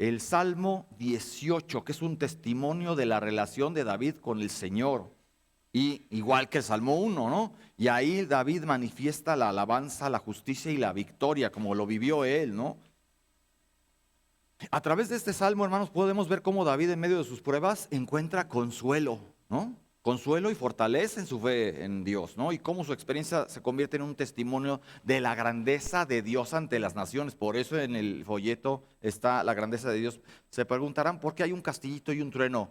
el Salmo 18, que es un testimonio de la relación de David con el Señor. Y igual que el Salmo 1, ¿no? Y ahí David manifiesta la alabanza, la justicia y la victoria, como lo vivió él, ¿no? A través de este salmo, hermanos, podemos ver cómo David en medio de sus pruebas encuentra consuelo, ¿no? Consuelo y fortaleza en su fe en Dios, ¿no? Y cómo su experiencia se convierte en un testimonio de la grandeza de Dios ante las naciones. Por eso en el folleto está la grandeza de Dios. Se preguntarán por qué hay un castillito y un trueno.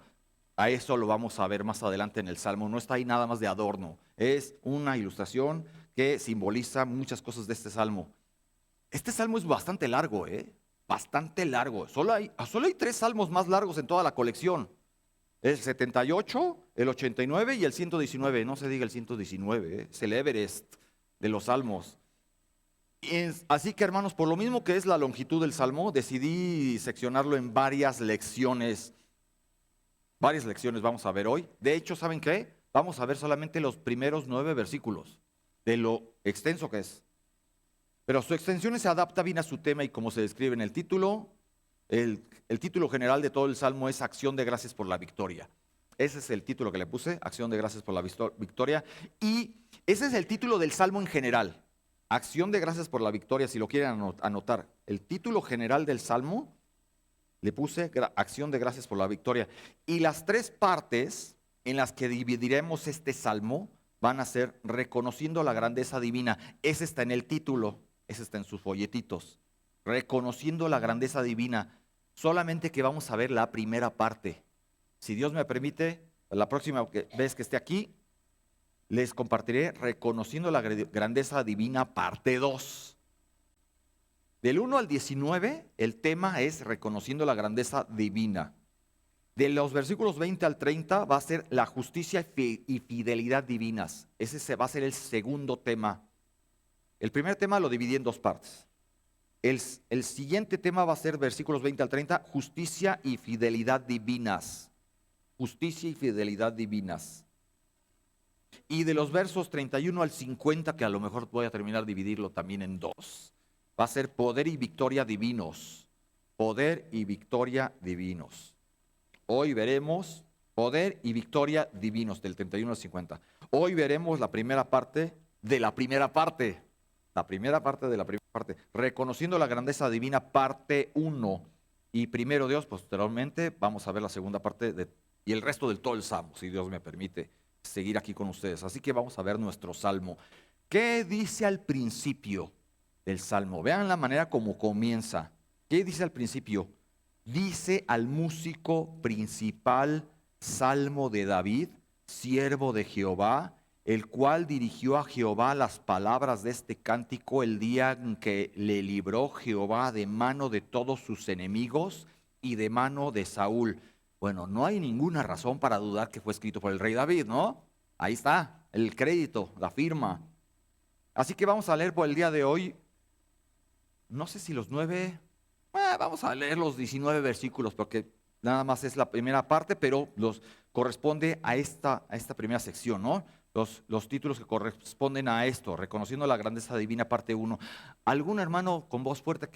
A eso lo vamos a ver más adelante en el salmo. No está ahí nada más de adorno. Es una ilustración que simboliza muchas cosas de este salmo. Este salmo es bastante largo, ¿eh? Bastante largo. Solo hay tres salmos más largos en toda la colección. El 78, el 89 y el 119. No se diga el 119, ¿eh? Es el Everest de los salmos. Así que, hermanos, por lo mismo que es la longitud del salmo, decidí seccionarlo en varias lecciones. Varias lecciones vamos a ver hoy. De hecho, ¿saben qué? Vamos a ver solamente los primeros 9 versículos de lo extenso que es. Pero su extensión se adapta bien a su tema y como se describe en el título, el título general de todo el Salmo es Acción de Gracias por la Victoria. Ese es el título que le puse, Acción de Gracias por la Victoria. Y ese es el título del Salmo en general, Acción de Gracias por la Victoria, si lo quieren anotar. El título general del Salmo le puse Acción de Gracias por la Victoria. Y las tres partes en las que dividiremos este Salmo van a ser reconociendo la grandeza divina. Ese está en el título. Ese está en sus folletitos. Reconociendo la grandeza divina. Solamente que vamos a ver la primera parte. Si Dios me permite, la próxima vez que esté aquí, les compartiré reconociendo la grandeza divina parte 2. Del 1 al 19, el tema es reconociendo la grandeza divina. De los versículos 20 al 30 va a ser la justicia y fidelidad divinas. Ese va a ser el segundo tema. El primer tema lo dividí en dos partes. El siguiente tema va a ser versículos 20 al 30, justicia y fidelidad divinas. Justicia y fidelidad divinas. Y de los versos 31 al 50, que a lo mejor voy a terminar dividirlo también en dos, va a ser poder y victoria divinos. Poder y victoria divinos. Hoy veremos poder y victoria divinos del 31 al 50. Hoy veremos la primera parte de la primera parte. La primera parte de la primera parte. Reconociendo la grandeza divina, parte 1. Y primero Dios, posteriormente vamos a ver la segunda parte y el resto del todo el Salmo, si Dios me permite seguir aquí con ustedes. Así que vamos a ver nuestro Salmo. ¿Qué dice al principio del Salmo? Vean la manera como comienza. ¿Qué dice al principio? Dice al músico principal, Salmo de David, siervo de Jehová, el cual dirigió a Jehová las palabras de este cántico el día en que le libró Jehová de mano de todos sus enemigos y de mano de Saúl. Bueno, no hay ninguna razón para dudar que fue escrito por el rey David, ¿no? Ahí está, el crédito, la firma. Así que vamos a leer por el día de hoy, no sé si los 9, vamos a leer los 19 versículos porque nada más es la primera parte, pero los corresponde a esta primera sección, ¿no? Los títulos que corresponden a esto, reconociendo la grandeza divina, parte 1. ¿Algún hermano con voz fuerte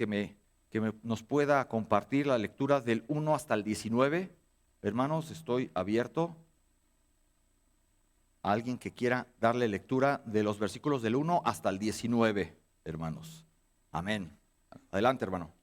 nos pueda compartir la lectura del 1 hasta el 19? Hermanos, estoy abierto. A alguien que quiera darle lectura de los versículos del 1 hasta el 19, hermanos. Amén. Adelante, hermano.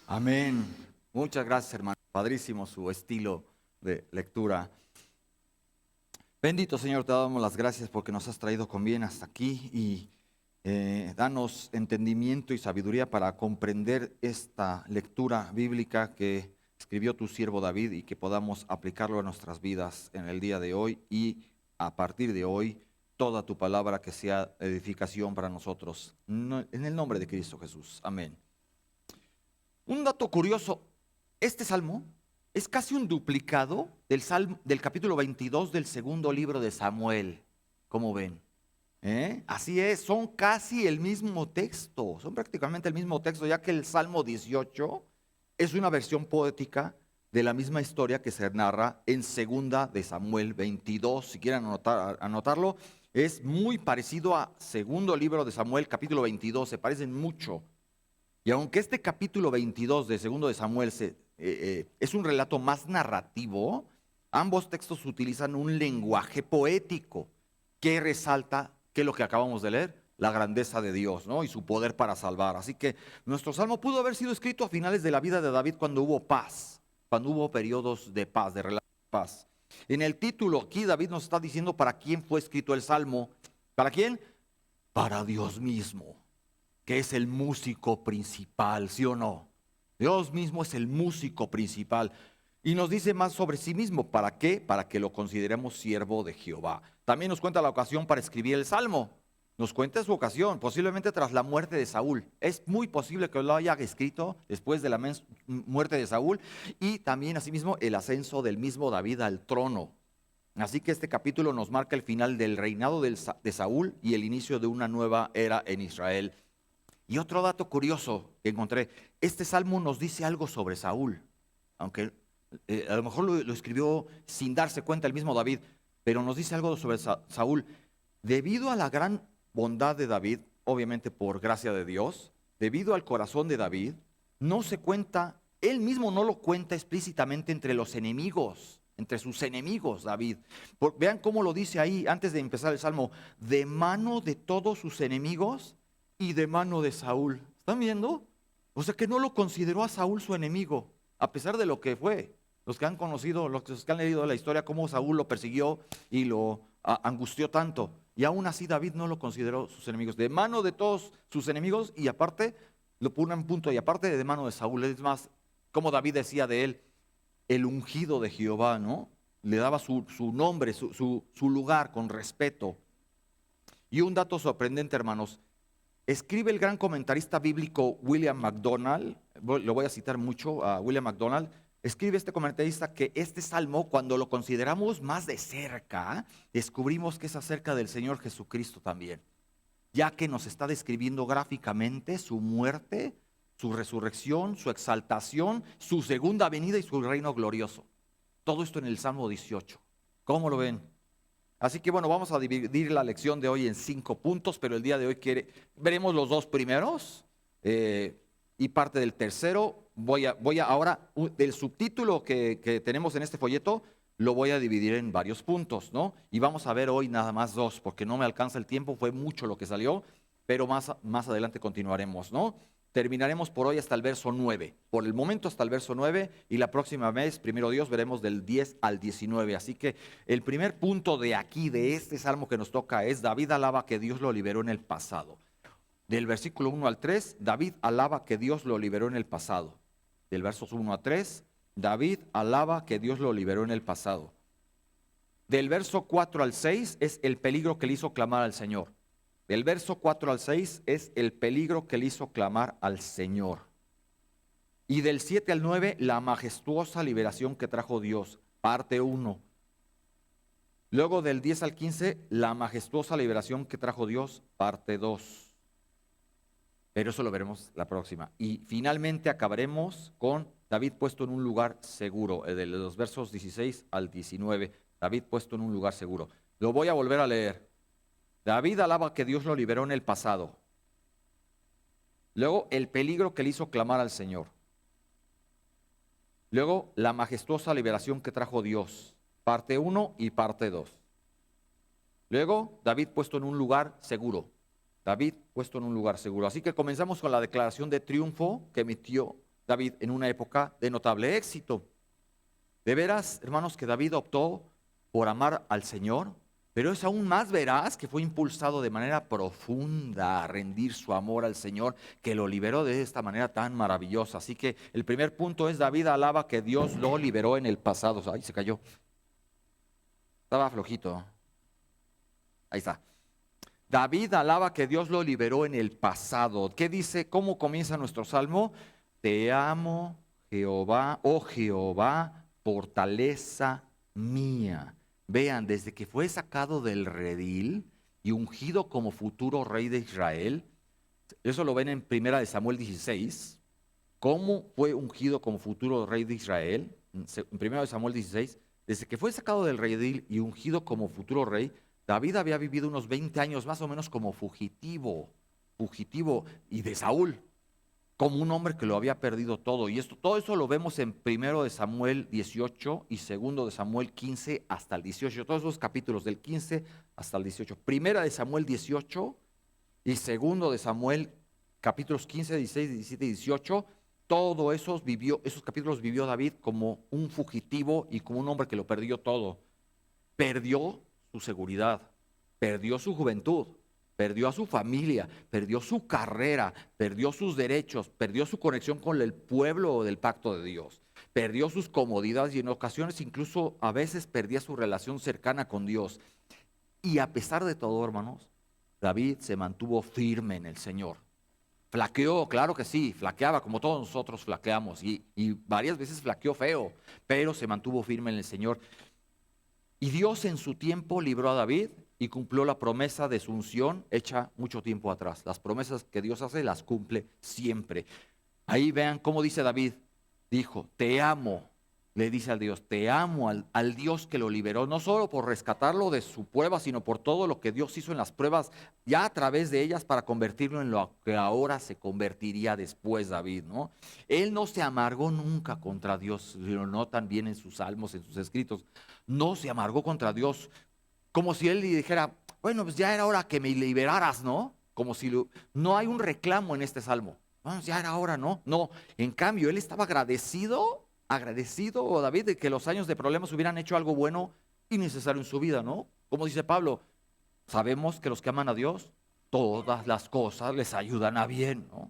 Amén. Muchas gracias, hermano. Padrísimo su estilo de lectura. Bendito Señor, te damos las gracias porque nos has traído con bien hasta aquí y danos entendimiento y sabiduría para comprender esta lectura bíblica que escribió tu siervo David y que podamos aplicarlo a nuestras vidas en el día de hoy y a partir de hoy toda tu palabra que sea edificación para nosotros. En el nombre de Cristo Jesús. Amén. Un dato curioso, este salmo es casi un duplicado del capítulo 22 del segundo libro de Samuel. ¿Cómo ven? Así es, son casi el mismo texto, son prácticamente el mismo texto, ya que el Salmo 18 es una versión poética de la misma historia que se narra en segunda de Samuel 22. Si quieren anotarlo, es muy parecido a segundo libro de Samuel, capítulo 22, se parecen mucho. Y aunque este capítulo 22 de segundo de Samuel es un relato más narrativo, ambos textos utilizan un lenguaje poético que resalta que lo que acabamos de leer, la grandeza de Dios, ¿no? Y su poder para salvar. Así que nuestro salmo pudo haber sido escrito a finales de la vida de David cuando hubo paz, cuando hubo periodos de paz, de relativa paz. En el título aquí David nos está diciendo para quién fue escrito el salmo. ¿Para quién? Para Dios mismo, que es el músico principal, ¿sí o no? Dios mismo es el músico principal. Y nos dice más sobre sí mismo. ¿Para qué? Para que lo consideremos siervo de Jehová. También nos cuenta la ocasión para escribir el Salmo. Nos cuenta su ocasión, posiblemente tras la muerte de Saúl. Es muy posible que lo haya escrito después de la muerte de Saúl y también asimismo el ascenso del mismo David al trono. Así que este capítulo nos marca el final del reinado de Saúl y el inicio de una nueva era en Israel. Y otro dato curioso que encontré, este salmo nos dice algo sobre Saúl, aunque a lo mejor lo escribió sin darse cuenta el mismo David, pero nos dice algo sobre Saúl. Debido a la gran bondad de David, obviamente por gracia de Dios, debido al corazón de David, no se cuenta, él mismo no lo cuenta explícitamente entre los enemigos, entre sus enemigos, David. Vean cómo lo dice ahí antes de empezar el salmo, de mano de todos sus enemigos y de mano de Saúl. ¿Están viendo? O sea que no lo consideró a Saúl su enemigo, a pesar de lo que fue. Los que han conocido, los que han leído la historia, cómo Saúl lo persiguió y lo angustió tanto. Y aún así David no lo consideró sus enemigos. De mano de todos sus enemigos y aparte, lo pone en punto, y aparte de mano de Saúl. Es más, como David decía de él, el ungido de Jehová, ¿no? Le daba su nombre, su lugar con respeto. Y un dato sorprendente, hermanos. Escribe el gran comentarista bíblico William MacDonald, lo voy a citar mucho a William MacDonald, escribe este comentarista que este salmo, cuando lo consideramos más de cerca, descubrimos que es acerca del Señor Jesucristo también, ya que nos está describiendo gráficamente su muerte, su resurrección, su exaltación, su segunda venida y su reino glorioso. Todo esto en el Salmo 18. ¿Cómo lo ven? Así que bueno, vamos a dividir la lección de hoy en 5 puntos, pero el día de hoy veremos los 2 primeros y parte del tercero. Voy a ahora, del subtítulo que tenemos en este folleto, lo voy a dividir en varios puntos, ¿no? Y vamos a ver hoy nada más 2, porque no me alcanza el tiempo, fue mucho lo que salió, pero más adelante continuaremos, ¿no? Terminaremos por hoy hasta el verso 9. Por el momento hasta el verso 9 y la próxima vez, primero Dios, veremos del 10 al 19. Así que el primer punto de aquí, de este salmo que nos toca, es David alaba que Dios lo liberó en el pasado. Del versículo 1 al 3, David alaba que Dios lo liberó en el pasado. Del versos 1 a 3, David alaba que Dios lo liberó en el pasado. Del verso 4 al 6 es el peligro que le hizo clamar al Señor. Del verso 4 al 6 es el peligro que le hizo clamar al Señor. Y del 7 al 9, la majestuosa liberación que trajo Dios, parte 1. Luego del 10 al 15, la majestuosa liberación que trajo Dios, parte 2. Pero eso lo veremos la próxima. Y finalmente acabaremos con David puesto en un lugar seguro, de los versos 16 al 19. David puesto en un lugar seguro. Lo voy a volver a leer. David alaba que Dios lo liberó en el pasado. Luego, el peligro que le hizo clamar al Señor. Luego, la majestuosa liberación que trajo Dios. Parte 1 y parte 2. Luego, David puesto en un lugar seguro. David puesto en un lugar seguro. Así que comenzamos con la declaración de triunfo que emitió David en una época de notable éxito. De veras, hermanos, que David optó por amar al Señor, pero es aún más veraz que fue impulsado de manera profunda a rendir su amor al Señor, que lo liberó de esta manera tan maravillosa. Así que el primer punto es: David alaba que Dios lo liberó en el pasado. Ay, se cayó. Estaba flojito. Ahí está. David alaba que Dios lo liberó en el pasado. ¿Qué dice? ¿Cómo comienza nuestro salmo? Te amo, Jehová, oh Jehová, fortaleza mía. Vean, desde que fue sacado del redil y ungido como futuro rey de Israel, eso lo ven en 1 Samuel 16, cómo fue ungido como futuro rey de Israel, en 1 Samuel 16, desde que fue sacado del redil y ungido como futuro rey, David había vivido unos 20 años más o menos como fugitivo, y de Saúl, como un hombre que lo había perdido todo. Y todo eso lo vemos en 1 Samuel 18 y 2 Samuel 15 hasta el 18. Todos esos capítulos del 15 hasta el 18. 1 Samuel 18 y 2 Samuel capítulos 15, 16, 17 y 18. Todos esos capítulos vivió David como un fugitivo y como un hombre que lo perdió todo. Perdió su seguridad, perdió su juventud, perdió a su familia, perdió su carrera, perdió sus derechos, perdió su conexión con el pueblo del pacto de Dios, perdió sus comodidades y en ocasiones incluso a veces perdía su relación cercana con Dios. Y a pesar de todo, hermanos, David se mantuvo firme en el Señor. Flaqueó, claro que sí, flaqueaba como todos nosotros flaqueamos y varias veces flaqueó feo, pero se mantuvo firme en el Señor. Y Dios en su tiempo libró a David y cumplió la promesa de su unción hecha mucho tiempo atrás. Las promesas que Dios hace las cumple siempre. Ahí vean cómo dice David. Dijo, te amo, le dice al Dios, te amo al Dios que lo liberó, no solo por rescatarlo de su prueba, sino por todo lo que Dios hizo en las pruebas, ya a través de ellas para convertirlo en lo que ahora se convertiría después David, ¿no? Él no se amargó nunca contra Dios, lo notan bien en sus salmos, en sus escritos. No se amargó contra Dios, como si él le dijera, bueno, pues ya era hora que me liberaras, ¿no? Como si no hay un reclamo en este salmo. Bueno, ya era hora, ¿no? No, en cambio, él estaba agradecido, David, de que los años de problemas hubieran hecho algo bueno y necesario en su vida, ¿no? Como dice Pablo, sabemos que los que aman a Dios, todas las cosas les ayudan a bien, ¿no?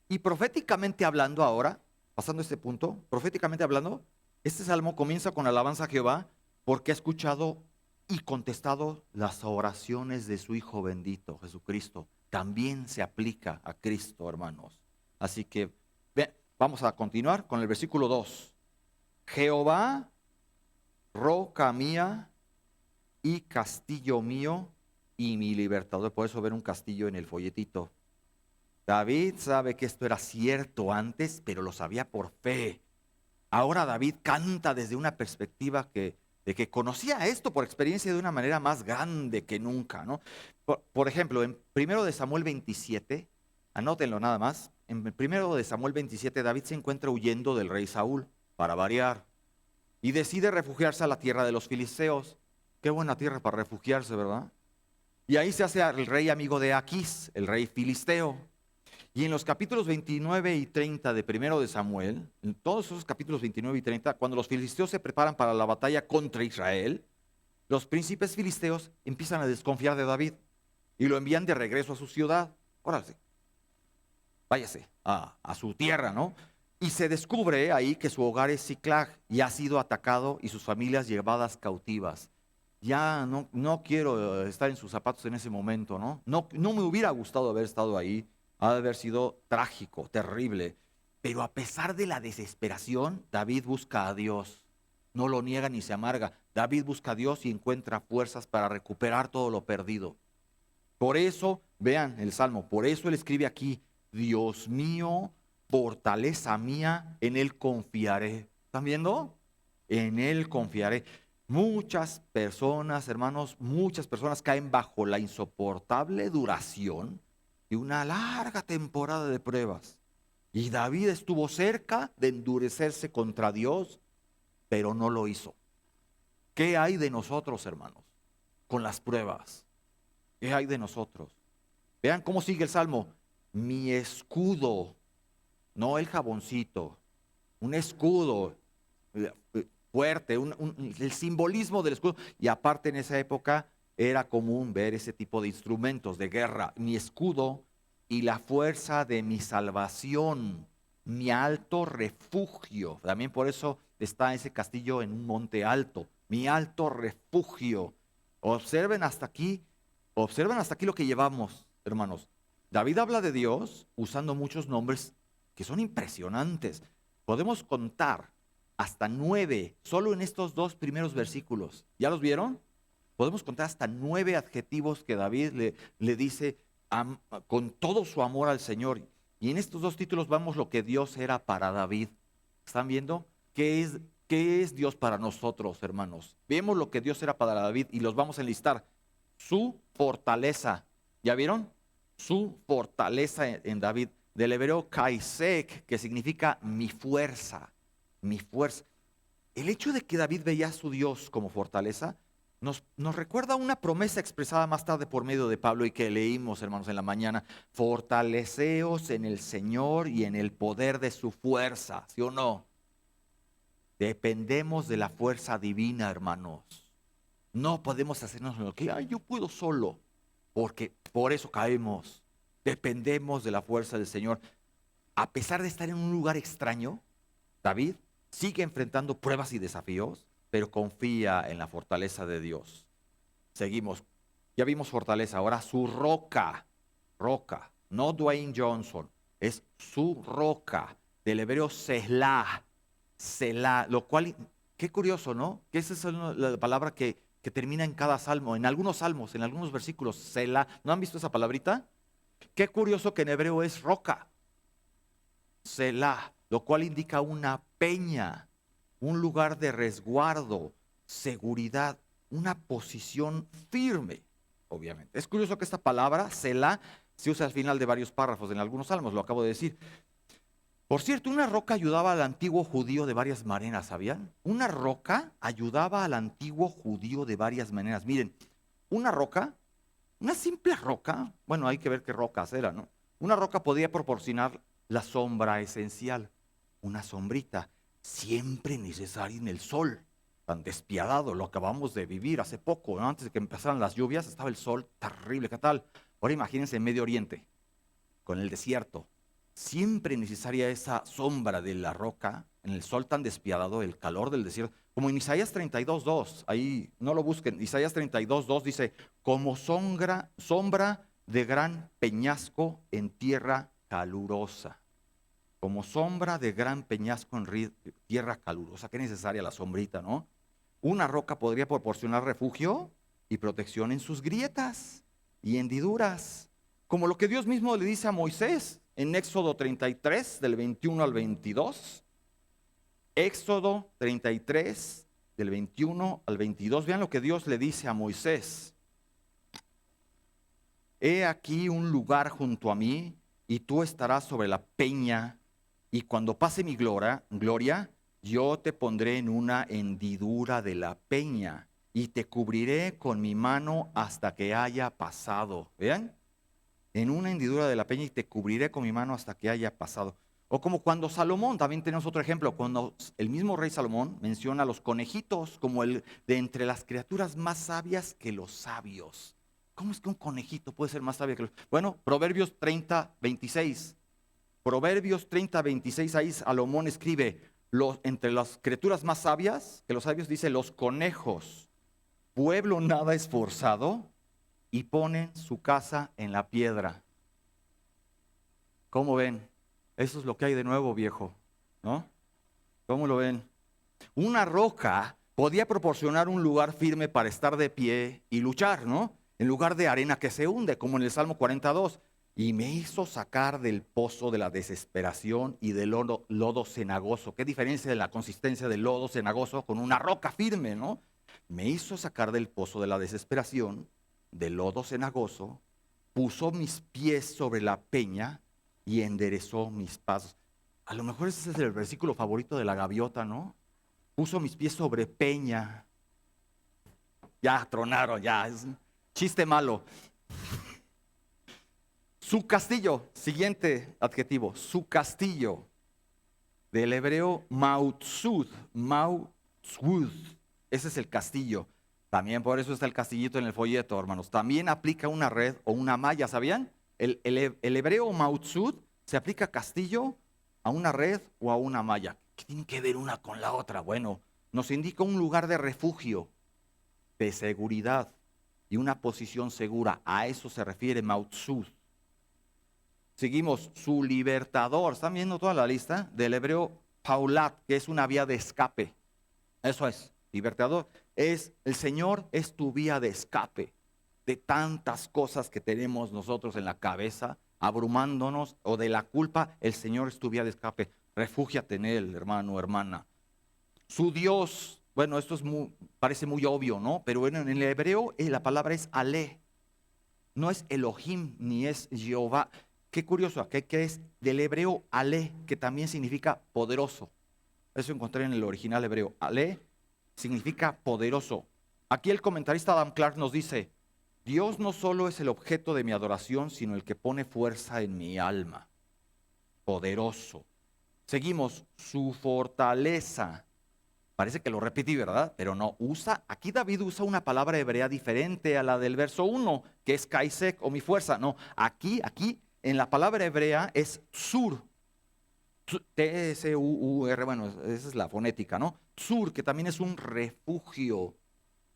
Y proféticamente hablando ahora, pasando este punto, proféticamente hablando, este salmo comienza con alabanza a Jehová porque ha escuchado y contestado las oraciones de su Hijo bendito, Jesucristo. También se aplica a Cristo, hermanos. Así que vamos a continuar con el versículo 2. Jehová, roca mía y castillo mío y mi libertador. Por eso ver un castillo en el folletito. David sabe que esto era cierto antes, pero lo sabía por fe. Ahora David canta desde una perspectiva de que conocía esto por experiencia de una manera más grande que nunca, ¿no? Por ejemplo, en 1 de Samuel 27, anótenlo nada más, en 1 de Samuel 27 David se encuentra huyendo del rey Saúl, para variar, y decide refugiarse a la tierra de los filisteos. Qué buena tierra para refugiarse, ¿verdad? Y ahí se hace el rey amigo de Aquís, el rey filisteo. Y en los capítulos 29 y 30 de 1 de Samuel, en todos esos capítulos 29 y 30, cuando los filisteos se preparan para la batalla contra Israel, los príncipes filisteos empiezan a desconfiar de David y lo envían de regreso a su ciudad. Órale, váyase a su tierra, ¿no? Y se descubre ahí que su hogar es Siclag y ha sido atacado y sus familias llevadas cautivas. Ya no quiero estar en sus zapatos en ese momento, ¿no? No me hubiera gustado haber estado ahí. Ha de haber sido trágico, terrible. Pero a pesar de la desesperación, David busca a Dios. No lo niega ni se amarga. David busca a Dios y encuentra fuerzas para recuperar todo lo perdido. Por eso, vean el Salmo, por eso él escribe aquí, Dios mío, fortaleza mía, en él confiaré. ¿Están viendo? En él confiaré. Muchas personas, hermanos, muchas personas caen bajo la insoportable duración y una larga temporada de pruebas. Y David estuvo cerca de endurecerse contra Dios, pero no lo hizo. ¿Qué hay de nosotros, hermanos, con las pruebas? ¿Qué hay de nosotros? Vean cómo sigue el Salmo. Mi escudo no el jaboncito, un escudo fuerte, el simbolismo del escudo. Y aparte en esa época era común ver ese tipo de instrumentos de guerra. Mi escudo y la fuerza de mi salvación, mi alto refugio. También por eso está ese castillo en un monte alto, mi alto refugio. Observen hasta aquí lo que llevamos, hermanos. David habla de Dios usando muchos nombres que son impresionantes. Podemos contar hasta 9, solo en estos 2 primeros versículos. ¿Ya los vieron? Podemos contar hasta 9 adjetivos que David le dice con todo su amor al Señor. Y en estos 2 títulos vamos lo que Dios era para David. ¿Están viendo? ¿Qué es Dios para nosotros, hermanos? Vemos lo que Dios era para David y los vamos a enlistar. Su fortaleza. ¿Ya vieron? Su fortaleza en David. Del hebreo kaisek, que significa mi fuerza. Mi fuerza. El hecho de que David veía a su Dios como fortaleza nos recuerda una promesa expresada más tarde por medio de Pablo y que leímos, hermanos, en la mañana. Fortaleceos en el Señor y en el poder de su fuerza, ¿sí o no? Dependemos de la fuerza divina, hermanos. No podemos hacernos lo que, yo puedo solo, porque por eso caemos. Dependemos de la fuerza del Señor. A pesar de estar en un lugar extraño, David sigue enfrentando pruebas y desafíos, pero confía en la fortaleza de Dios. Seguimos. Ya vimos fortaleza. Ahora su roca. Roca. No Dwayne Johnson. Es su roca. Del hebreo Selah. Selah. Lo cual, qué curioso, ¿no? Que esa es la palabra que termina en cada salmo. En algunos salmos, en algunos versículos. Selah. ¿No han visto esa palabrita? Qué curioso que en hebreo es roca. Selah, lo cual indica una peña, un lugar de resguardo, seguridad, una posición firme, obviamente. Es curioso que esta palabra, Selah, se usa al final de varios párrafos en algunos salmos, lo acabo de decir. Por cierto, una roca ayudaba al antiguo judío de varias maneras, ¿sabían? Una roca ayudaba al antiguo judío de varias maneras. Miren, una roca, una simple roca, bueno, hay que ver qué rocas era, ¿no? Una roca podía proporcionar la sombra esencial, una sombrita, siempre necesaria en el sol, tan despiadado, lo acabamos de vivir hace poco, ¿no? Antes de que empezaran las lluvias, estaba el sol terrible, ¿qué tal? Ahora imagínense en Medio Oriente, con el desierto, siempre necesaria esa sombra de la roca, en el sol tan despiadado, el calor del desierto, como en Isaías 32:2, ahí no lo busquen, Isaías 32:2 dice, como sombra de gran peñasco en tierra calurosa. Como sombra de gran peñasco en tierra calurosa. Qué necesaria la sombrita, ¿no? Una roca podría proporcionar refugio y protección en sus grietas y hendiduras. Como lo que Dios mismo le dice a Moisés en Éxodo 33, del 21 al 22. Éxodo 33, del 21 al 22. Vean lo que Dios le dice a Moisés. He aquí un lugar junto a mí, y tú estarás sobre la peña, y cuando pase mi gloria, yo te pondré en una hendidura de la peña, y te cubriré con mi mano hasta que haya pasado. ¿Vean? En una hendidura de la peña, y te cubriré con mi mano hasta que haya pasado. O como cuando Salomón, también tenemos otro ejemplo, cuando el mismo rey Salomón menciona a los conejitos como el de entre las criaturas más sabias que los sabios. ¿Cómo es que un conejito puede ser más sabio que los? Bueno, Proverbios 30:26. Proverbios 30:26, ahí Salomón escribe, entre las criaturas más sabias que los sabios, dice, los conejos, pueblo nada esforzado, y ponen su casa en la piedra. ¿Cómo ven? Eso es lo que hay de nuevo, viejo, ¿no? ¿Cómo lo ven? Una roca podía proporcionar un lugar firme para estar de pie y luchar, ¿no? En lugar de arena que se hunde, como en el Salmo 42. Y me hizo sacar del pozo de la desesperación y del lodo cenagoso. ¿Qué diferencia de la consistencia del lodo cenagoso con una roca firme, ¿no? Me hizo sacar del pozo de la desesperación, del lodo cenagoso, puso mis pies sobre la peña y enderezó mis pasos. A lo mejor ese es el versículo favorito de la gaviota, ¿no? Puso mis pies sobre peña. Ya tronaron, ya, es un chiste malo. Su castillo, siguiente adjetivo, su castillo, del hebreo Mautzud, Mautzud, ese es el castillo. También por eso está el castillito en el folleto, hermanos. También aplica una red o una malla, ¿sabían? El hebreo Mautzud se aplica castillo a una red o a una malla. ¿Qué tienen que ver una con la otra? Bueno, nos indica un lugar de refugio, de seguridad y una posición segura. A eso se refiere Mautzud. Seguimos, su libertador. ¿Están viendo toda la lista? Del hebreo Paulat, que es una vía de escape. Eso es, libertador. El Señor es tu vía de escape de tantas cosas que tenemos nosotros en la cabeza, abrumándonos, o de la culpa. El Señor es tu vía de escape. Refúgiate en Él, hermano, hermana. Su Dios, bueno, esto parece muy obvio, ¿no? Pero bueno, en el hebreo la palabra es Ale. No es Elohim ni es Jehová. Qué curioso, que es del hebreo Ale, que también significa poderoso. Eso encontré en el original hebreo. Ale significa poderoso. Aquí el comentarista Adam Clark nos dice, Dios no solo es el objeto de mi adoración, sino el que pone fuerza en mi alma. Poderoso. Seguimos, su fortaleza. Parece que lo repetí, ¿verdad? Pero no, aquí David usa una palabra hebrea diferente a la del verso 1, que es kaisek o mi fuerza. No, aquí, en la palabra hebrea es tsur. T-S-U-U-R, bueno, esa es la fonética, ¿no? Tsur, que también es un refugio.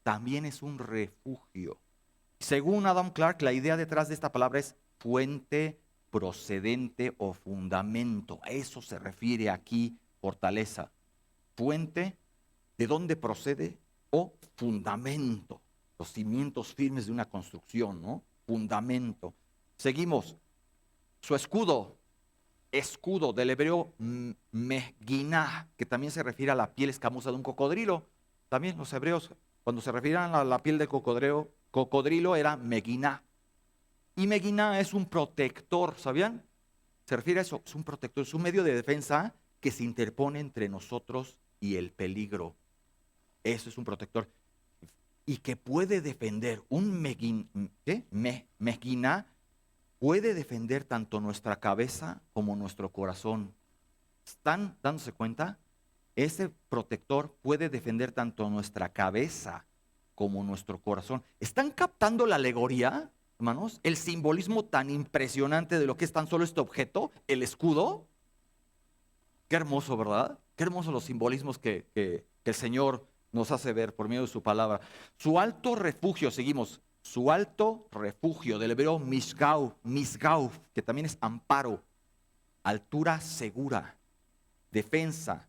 También es un refugio. Según Adam Clark, la idea detrás de esta palabra es fuente, procedente o fundamento. A eso se refiere aquí fortaleza. Fuente, ¿de dónde procede? O fundamento. Los cimientos firmes de una construcción, ¿no? Fundamento. Seguimos. Su escudo del hebreo mejguiná, que también se refiere a la piel escamosa de un cocodrilo. También los hebreos, cuando se refieren a la piel de cocodrilo era meguiná. Y meguiná es un protector, ¿sabían? Se refiere a eso, es un protector, es un medio de defensa que se interpone entre nosotros y el peligro. Eso es un protector. Y que puede defender mejguiná, puede defender tanto nuestra cabeza como nuestro corazón. ¿Están dándose cuenta? Ese protector puede defender tanto nuestra cabeza como nuestro corazón. ¿Están captando la alegoría, hermanos? El simbolismo tan impresionante de lo que es tan solo este objeto, el escudo. Qué hermoso, ¿verdad? Qué hermosos los simbolismos que el Señor nos hace ver por medio de su palabra. Su alto refugio, seguimos. Su alto refugio, del hebreo misgau, que también es amparo, altura segura, defensa.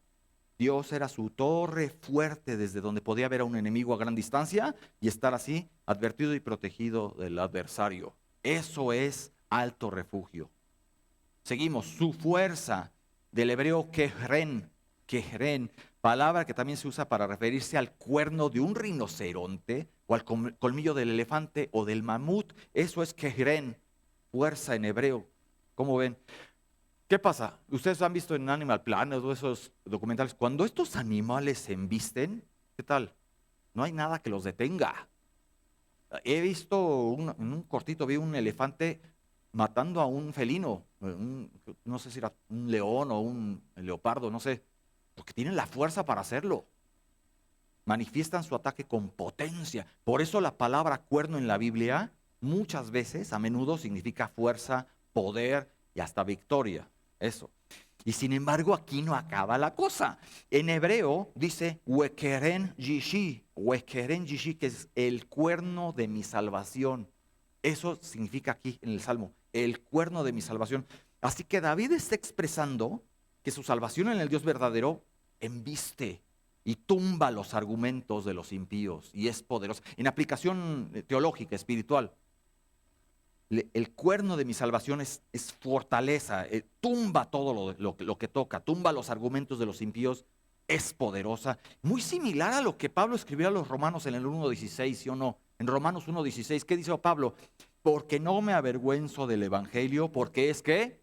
Dios era su torre fuerte desde donde podía ver a un enemigo a gran distancia y estar así advertido y protegido del adversario. Eso es alto refugio. Seguimos, su fuerza, del hebreo kejren, palabra que también se usa para referirse al cuerno de un rinoceronte o al colmillo del elefante o del mamut. Eso es kejren, fuerza en hebreo. ¿Cómo ven? ¿Qué pasa? Ustedes han visto en Animal Planet o esos documentales, cuando estos animales se embisten, ¿qué tal? No hay nada que los detenga. He visto en un cortito, vi un elefante matando a un felino, no sé si era un león o un leopardo, no sé, porque tienen la fuerza para hacerlo. Manifiestan su ataque con potencia. Por eso la palabra cuerno en la Biblia muchas veces, a menudo, significa fuerza, poder y hasta victoria. Eso. Y sin embargo, aquí no acaba la cosa. En hebreo dice wekeren yishi, que es el cuerno de mi salvación. Eso significa aquí en el Salmo, el cuerno de mi salvación. Así que David está expresando que su salvación en el Dios verdadero embiste y tumba los argumentos de los impíos y es poderoso. En aplicación teológica, espiritual, el cuerno de mi salvación es fortaleza, tumba todo lo que toca, tumba los argumentos de los impíos, es poderosa. Muy similar a lo que Pablo escribió a los romanos en el 1.16, ¿sí o no? En Romanos 1.16, ¿qué dice Pablo? Porque no me avergüenzo del evangelio, porque es que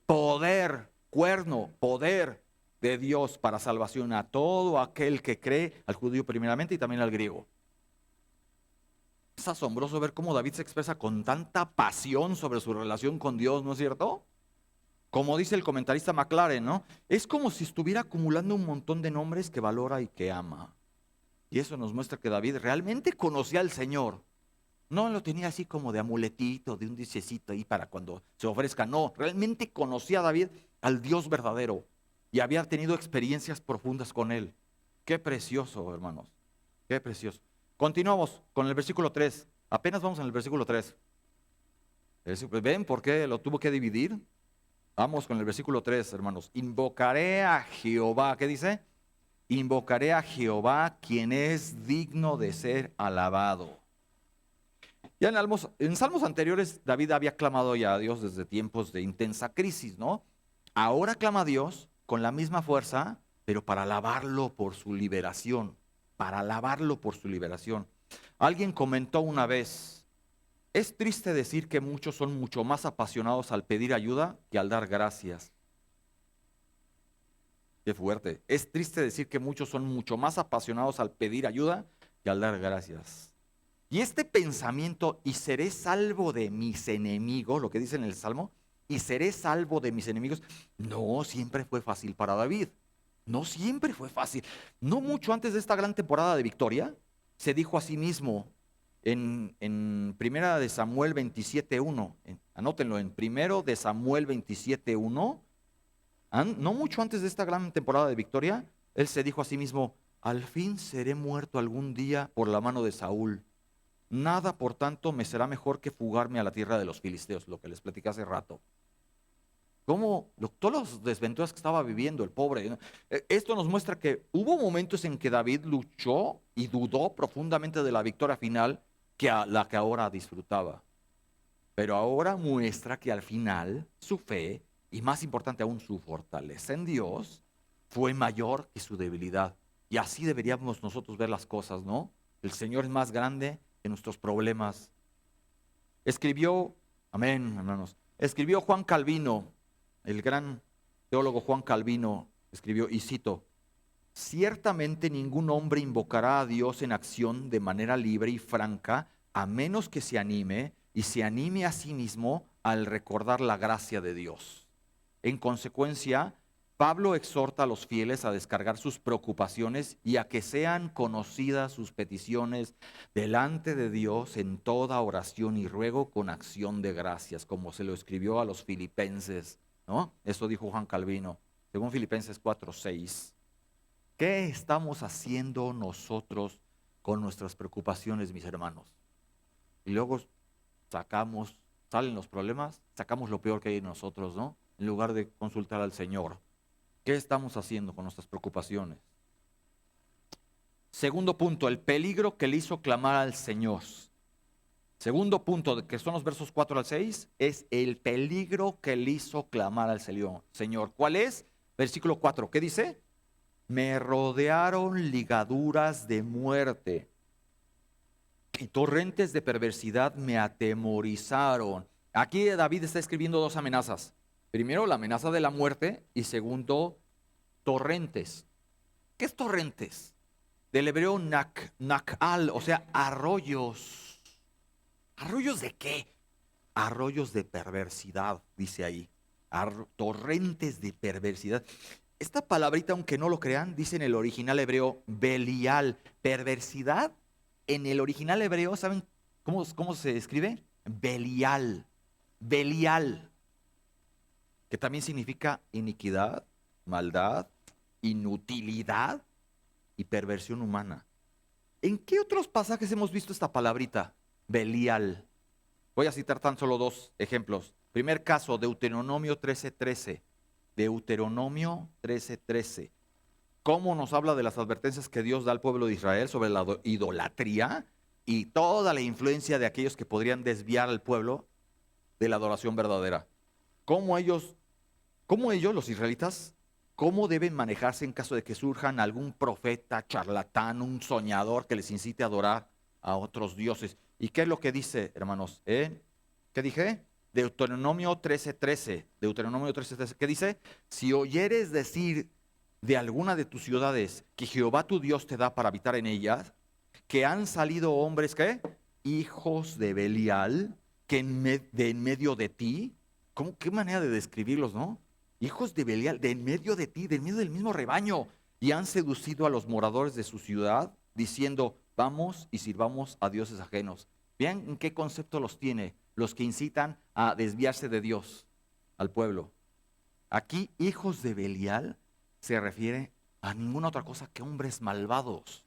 poder, cuerno, poder de Dios para salvación a todo aquel que cree, al judío primeramente y también al griego. Es asombroso ver cómo David se expresa con tanta pasión sobre su relación con Dios, ¿no es cierto? Como dice el comentarista McLaren, ¿no? Es como si estuviera acumulando un montón de nombres que valora y que ama. Y eso nos muestra que David realmente conocía al Señor. No lo tenía así como de amuletito, de un dicecito ahí para cuando se ofrezca. No, realmente conocía a David al Dios verdadero y había tenido experiencias profundas con él. Qué precioso, hermanos. Qué precioso. Continuamos con el versículo 3. Apenas vamos en el versículo 3. ¿Ven por qué lo tuvo que dividir? Vamos con el versículo 3, hermanos. Invocaré a Jehová. ¿Qué dice? Invocaré a Jehová, quien es digno de ser alabado. Ya en salmos anteriores, David había clamado ya a Dios desde tiempos de intensa crisis, ¿no? Ahora clama a Dios con la misma fuerza, pero para alabarlo por su liberación. Para alabarlo por su liberación. Alguien comentó una vez: es triste decir que muchos son mucho más apasionados al pedir ayuda que al dar gracias. Qué fuerte. Es triste decir que muchos son mucho más apasionados al pedir ayuda que al dar gracias. Y este pensamiento, y seré salvo de mis enemigos, lo que dice en el Salmo, y seré salvo de mis enemigos, no siempre fue fácil para David. No siempre fue fácil. No mucho antes de esta gran temporada de victoria, se dijo a sí mismo en Primera de Samuel 27:1, anótenlo, en Primero de Samuel 27:1, no mucho antes de esta gran temporada de victoria, él se dijo a sí mismo: al fin seré muerto algún día por la mano de Saúl. Nada, por tanto, me será mejor que fugarme a la tierra de los filisteos, lo que les platicé hace rato. Todas las desventuras que estaba viviendo el pobre, ¿no? Esto nos muestra que hubo momentos en que David luchó y dudó profundamente de la victoria final, la que ahora disfrutaba. Pero ahora muestra que al final su fe, y más importante aún su fortaleza en Dios, fue mayor que su debilidad. Y así deberíamos nosotros ver las cosas, ¿no? El Señor es más grande que nuestros problemas. Escribió, amén, hermanos, escribió Juan Calvino, el gran teólogo Juan Calvino, escribió, y cito: ciertamente ningún hombre invocará a Dios en acción de manera libre y franca, a menos que se anime y se anime a sí mismo al recordar la gracia de Dios. En consecuencia, Pablo exhorta a los fieles a descargar sus preocupaciones y a que sean conocidas sus peticiones delante de Dios en toda oración y ruego con acción de gracias, como se lo escribió a los filipenses, ¿no? Eso dijo Juan Calvino, según Filipenses 4:6. ¿Qué estamos haciendo nosotros con nuestras preocupaciones, mis hermanos? Y luego salen los problemas, sacamos lo peor que hay en nosotros, ¿no? En lugar de consultar al Señor. ¿Qué estamos haciendo con nuestras preocupaciones? Segundo punto, el peligro que le hizo clamar al Señor. Segundo punto, que son los versos 4 al 6, es el peligro que le hizo clamar al Señor. ¿Cuál es? Versículo 4, ¿qué dice? Me rodearon ligaduras de muerte y torrentes de perversidad me atemorizaron. Aquí David está escribiendo dos amenazas. Primero, la amenaza de la muerte, y segundo, torrentes. ¿Qué es torrentes? Del hebreo nakal, o sea, arroyos. ¿Arroyos de qué? Arroyos de perversidad, dice ahí. Torrentes de perversidad. Esta palabrita, aunque no lo crean, dice en el original hebreo Belial. Perversidad, en el original hebreo, ¿saben cómo se escribe? Belial. Belial. Que también significa iniquidad, maldad, inutilidad y perversión humana. ¿En qué otros pasajes hemos visto esta palabrita? Belial. Voy a citar tan solo dos ejemplos. Primer caso, Deuteronomio 13:13. Deuteronomio 13:13. ¿Cómo nos habla de las advertencias que Dios da al pueblo de Israel sobre la idolatría y toda la influencia de aquellos que podrían desviar al pueblo de la adoración verdadera? ¿Cómo ellos, los israelitas, cómo deben manejarse en caso de que surjan algún profeta, charlatán, un soñador que les incite a adorar a otros dioses? ¿Y qué es lo que dice, hermanos? ¿Qué dije? Deuteronomio 13:13. Deuteronomio 13:13. ¿Qué dice? Si oyeres decir de alguna de tus ciudades que Jehová tu Dios te da para habitar en ellas, que han salido hombres, ¿qué? hijos de Belial, que de en medio de ti. ¿Qué manera de describirlos, no? Hijos de Belial, de en medio de ti, de en medio del mismo rebaño. Y han seducido a los moradores de su ciudad, diciendo, vamos y sirvamos a dioses ajenos. Vean en qué concepto los tiene, los que incitan a desviarse de Dios al pueblo. Aquí, hijos de Belial, se refiere a ninguna otra cosa que hombres malvados.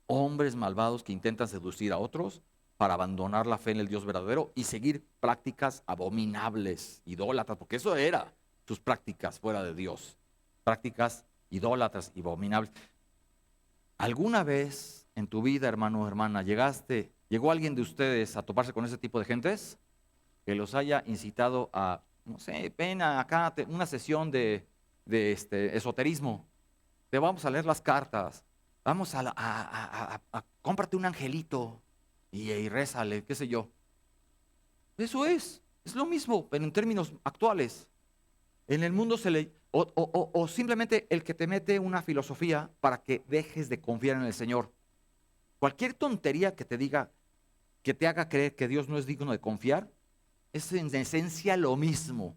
Hombres malvados que intentan seducir a otros para abandonar la fe en el Dios verdadero y seguir prácticas abominables, idólatras, porque eso era sus prácticas fuera de Dios. Prácticas idólatras y abominables. ¿Alguna vez en tu vida, hermano o hermana, llegó alguien de ustedes a toparse con ese tipo de gentes? Que los haya incitado a, no sé, ven acá, una sesión de esoterismo. Te vamos a leer las cartas. Vamos a cómprate un angelito y rézale, qué sé yo. Eso es lo mismo, pero en términos actuales. En el mundo o simplemente el que te mete una filosofía para que dejes de confiar en el Señor. Cualquier tontería que te diga, que te haga creer que Dios no es digno de confiar, es en esencia lo mismo.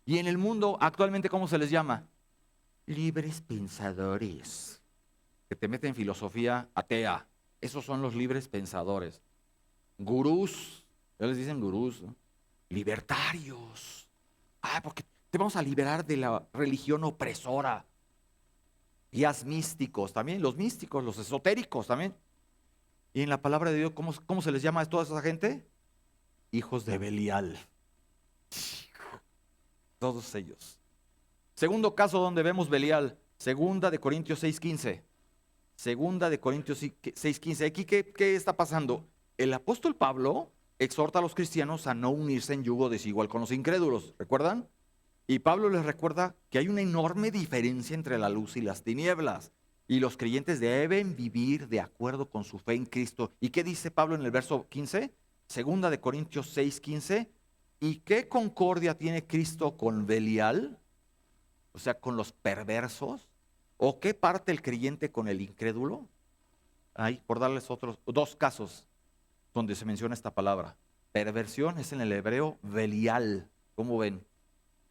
Y en el mundo actualmente, ¿cómo se les llama? Libres pensadores, que te meten filosofía atea. Esos son los libres pensadores. Gurús, ya les dicen gurús, ¿no? Libertarios. Porque te vamos a liberar de la religión opresora. Guías místicos también, los místicos, los esotéricos también. Y en la palabra de Dios, ¿cómo se les llama a toda esa gente? Hijos de Belial. Todos ellos. Segundo caso donde vemos Belial, segunda de Corintios 6:15. Segunda de Corintios 6:15. Aquí, ¿qué está pasando? El apóstol Pablo exhorta a los cristianos a no unirse en yugo desigual con los incrédulos, ¿recuerdan? Y Pablo les recuerda que hay una enorme diferencia entre la luz y las tinieblas. Y los creyentes deben vivir de acuerdo con su fe en Cristo. ¿Y qué dice Pablo en el verso 15? Segunda de Corintios 6:15. ¿Y qué concordia tiene Cristo con Belial? O sea, con los perversos. ¿O qué parte el creyente con el incrédulo? Ahí, por darles otros dos casos donde se menciona esta palabra. Perversión es en el hebreo Belial. ¿Cómo ven?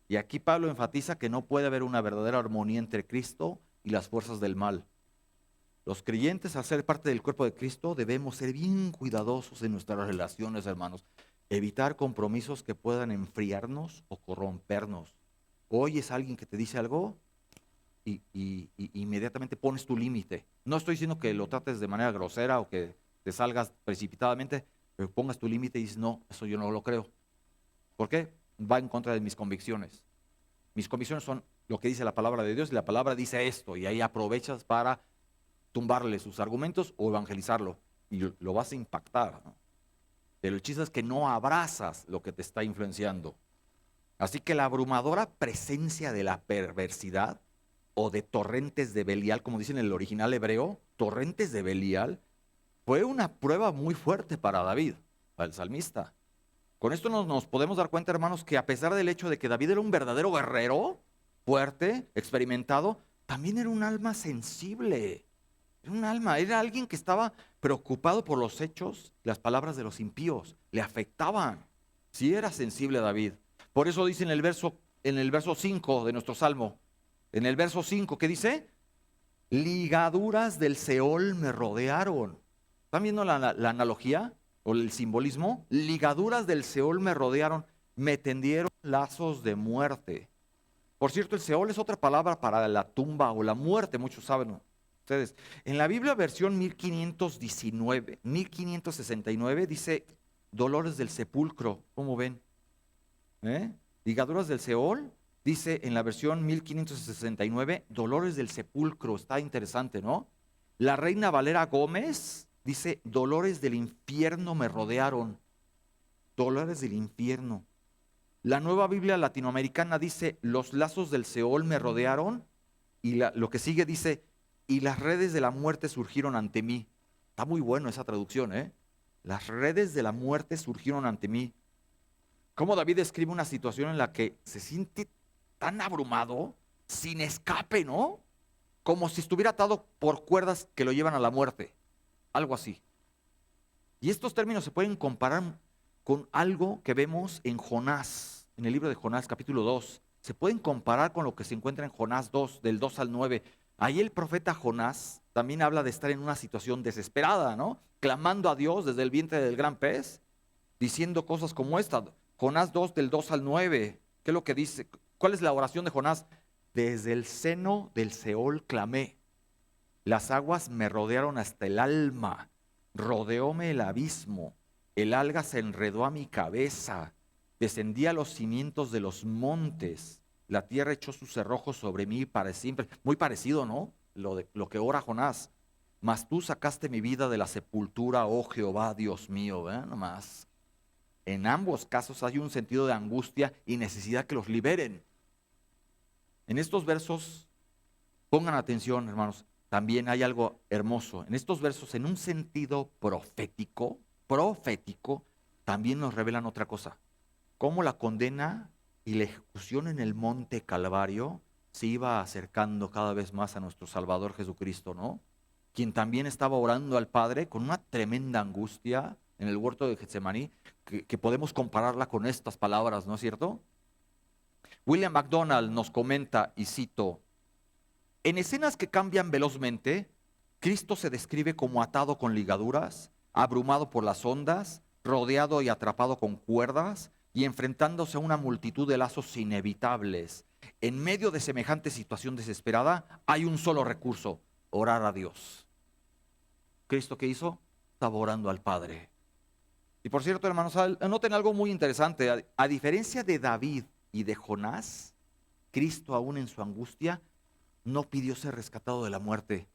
Y aquí Pablo enfatiza que no puede haber una verdadera armonía entre Cristo y las fuerzas del mal. Los creyentes, al ser parte del cuerpo de Cristo, debemos ser bien cuidadosos en nuestras relaciones, hermanos. Evitar compromisos que puedan enfriarnos o corrompernos. Oyes a alguien que te dice algo y inmediatamente pones tu límite. No estoy diciendo que lo trates de manera grosera o que te salgas precipitadamente, pero pongas tu límite y dices, no, eso yo no lo creo. ¿Por qué? Va en contra de mis convicciones. Mis convicciones son lo que dice la palabra de Dios y la palabra dice esto y ahí aprovechas para tumbarle sus argumentos o evangelizarlo y lo vas a impactar, ¿no? Pero el chiste es que no abrazas lo que te está influenciando. Así que la abrumadora presencia de la perversidad o de torrentes de Belial, como dice en el original hebreo, torrentes de Belial, fue una prueba muy fuerte para David, para el salmista. Con esto nos podemos dar cuenta, hermanos, que a pesar del hecho de que David era un verdadero guerrero, fuerte, experimentado, también era un alma sensible. Era alguien que estaba preocupado por los hechos, las palabras de los impíos, le afectaban. Sí era sensible David. Por eso dice en el verso 5 de nuestro Salmo, en el verso 5, ¿qué dice? Ligaduras del Seol me rodearon. ¿Están viendo la analogía o el simbolismo? Ligaduras del Seol me rodearon, me tendieron lazos de muerte. Por cierto, el Seol es otra palabra para la tumba o la muerte, muchos saben ustedes. En la Biblia versión 1569 dice dolores del sepulcro. ¿Cómo ven? Ligaduras del Seol, dice en la versión 1569 dolores del sepulcro. Está interesante, ¿no? La Reina Valera Gómez dice dolores del infierno me rodearon. Dolores del infierno. La Nueva Biblia Latinoamericana dice los lazos del Seol me rodearon. Y lo que sigue dice y las redes de la muerte surgieron ante mí. Está muy bueno esa traducción, ¿eh? Las redes de la muerte surgieron ante mí. Cómo David describe una situación en la que se siente tan abrumado, sin escape, ¿no? Como si estuviera atado por cuerdas que lo llevan a la muerte. Algo así. Y estos términos se pueden comparar con algo que vemos en Jonás, en el libro de Jonás capítulo 2. Se pueden comparar con lo que se encuentra en Jonás 2, del 2 al 9. Ahí el profeta Jonás también habla de estar en una situación desesperada, ¿no? Clamando a Dios desde el vientre del gran pez, diciendo cosas como esta. Jonás 2, del 2 al 9. ¿Qué es lo que dice? ¿Cuál es la oración de Jonás? Desde el seno del Seol clamé. Las aguas me rodearon hasta el alma. Rodeóme el abismo. El alga se enredó a mi cabeza. Descendí a los cimientos de los montes. La tierra echó sus cerrojos sobre mí para siempre. Muy parecido, ¿no? Lo que ora Jonás. Mas tú sacaste mi vida de la sepultura, oh Jehová, Dios mío. ¿Vean nomás? En ambos casos hay un sentido de angustia y necesidad que los liberen. En estos versos, pongan atención, hermanos, también hay algo hermoso. En estos versos, en un sentido profético, también nos revelan otra cosa. Cómo la condena y la ejecución en el monte Calvario se iba acercando cada vez más a nuestro Salvador Jesucristo, ¿no? Quien también estaba orando al Padre con una tremenda angustia en el huerto de Getsemaní, que podemos compararla con estas palabras, ¿no es cierto? William MacDonald nos comenta, y cito, en escenas que cambian velozmente, Cristo se describe como atado con ligaduras, abrumado por las ondas, rodeado y atrapado con cuerdas y enfrentándose a una multitud de lazos inevitables. En medio de semejante situación desesperada, hay un solo recurso: orar a Dios. ¿Cristo qué hizo? Estaba orando al Padre. Y por cierto, hermanos, noten algo muy interesante. A diferencia de David y de Jonás, Cristo aún en su angustia no pidió ser rescatado de la muerte.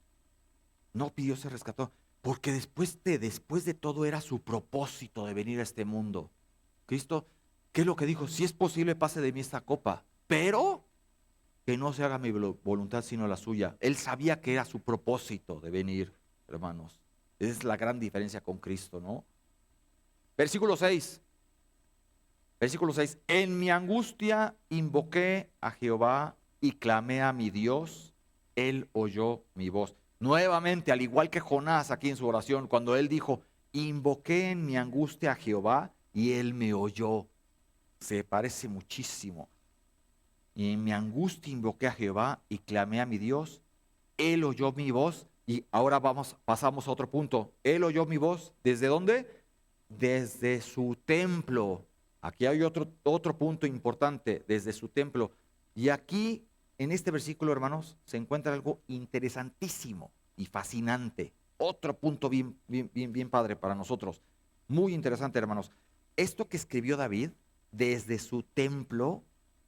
No pidió ser rescatado, porque después de todo era su propósito de venir a este mundo. Cristo, ¿qué es lo que dijo? Si es posible, pase de mí esta copa, pero que no se haga mi voluntad sino la suya. Él sabía que era su propósito de venir, hermanos. Esa es la gran diferencia con Cristo, ¿no? Versículo 6. Versículo 6. En mi angustia invoqué a Jehová y clamé a mi Dios. Él oyó mi voz. Nuevamente, al igual que Jonás aquí en su oración, cuando él dijo, invoqué en mi angustia a Jehová y él me oyó. Se parece muchísimo. Y en mi angustia invoqué a Jehová y clamé a mi Dios. Él oyó mi voz. Y ahora pasamos a otro punto. Él oyó mi voz. ¿Desde dónde? Desde su templo. Aquí hay otro punto importante, desde su templo. Y aquí, en este versículo, hermanos, se encuentra algo interesantísimo y fascinante. Otro punto bien padre para nosotros. Muy interesante, hermanos. Esto que escribió David desde su templo,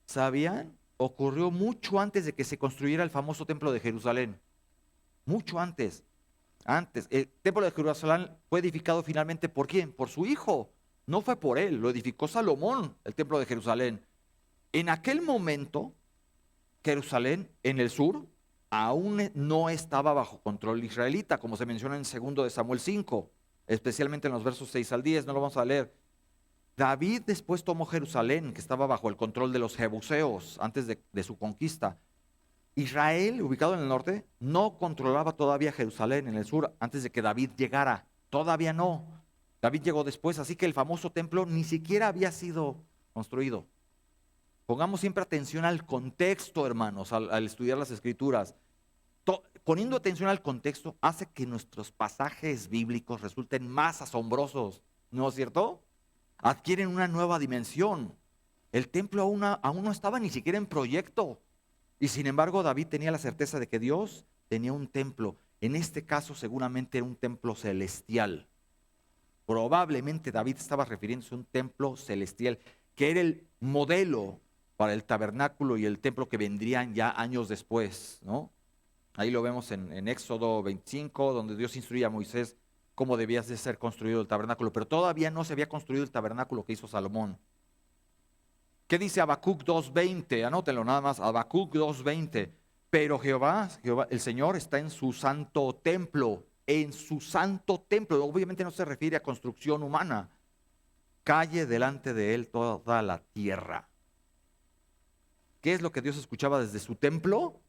¿sabían? Ocurrió mucho antes de que se construyera el famoso templo de Jerusalén. Mucho antes. Antes, el templo de Jerusalén fue edificado finalmente ¿por quién? Por su hijo. No fue por él, lo edificó Salomón, el templo de Jerusalén. En aquel momento, Jerusalén, en el sur, aún no estaba bajo control israelita, como se menciona en 2 de Samuel 5, especialmente en los versos 6 al 10, no lo vamos a leer. David después tomó Jerusalén, que estaba bajo el control de los jebuseos antes de su conquista. Israel, ubicado en el norte, no controlaba todavía Jerusalén en el sur antes de que David llegara. Todavía no. David llegó después, así que el famoso templo ni siquiera había sido construido. Pongamos siempre atención al contexto, hermanos, al estudiar las escrituras. Poniendo atención al contexto hace que nuestros pasajes bíblicos resulten más asombrosos, ¿no es cierto? Adquieren una nueva dimensión. El templo aún no estaba ni siquiera en proyecto. Y sin embargo, David tenía la certeza de que Dios tenía un templo. En este caso, seguramente era un templo celestial. Probablemente David estaba refiriéndose a un templo celestial, que era el modelo para el tabernáculo y el templo que vendrían ya años después, ¿no? Ahí lo vemos en Éxodo 25, donde Dios instruye a Moisés cómo debía de ser construido el tabernáculo, pero todavía no se había construido el tabernáculo que hizo Salomón. ¿Qué dice Habacuc 2:20? Anótenlo nada más, Habacuc 2:20. Pero Jehová, el Señor está en su santo templo, en su santo templo. Obviamente no se refiere a construcción humana. Calle delante de él toda la tierra. ¿Qué es lo que Dios escuchaba desde su templo?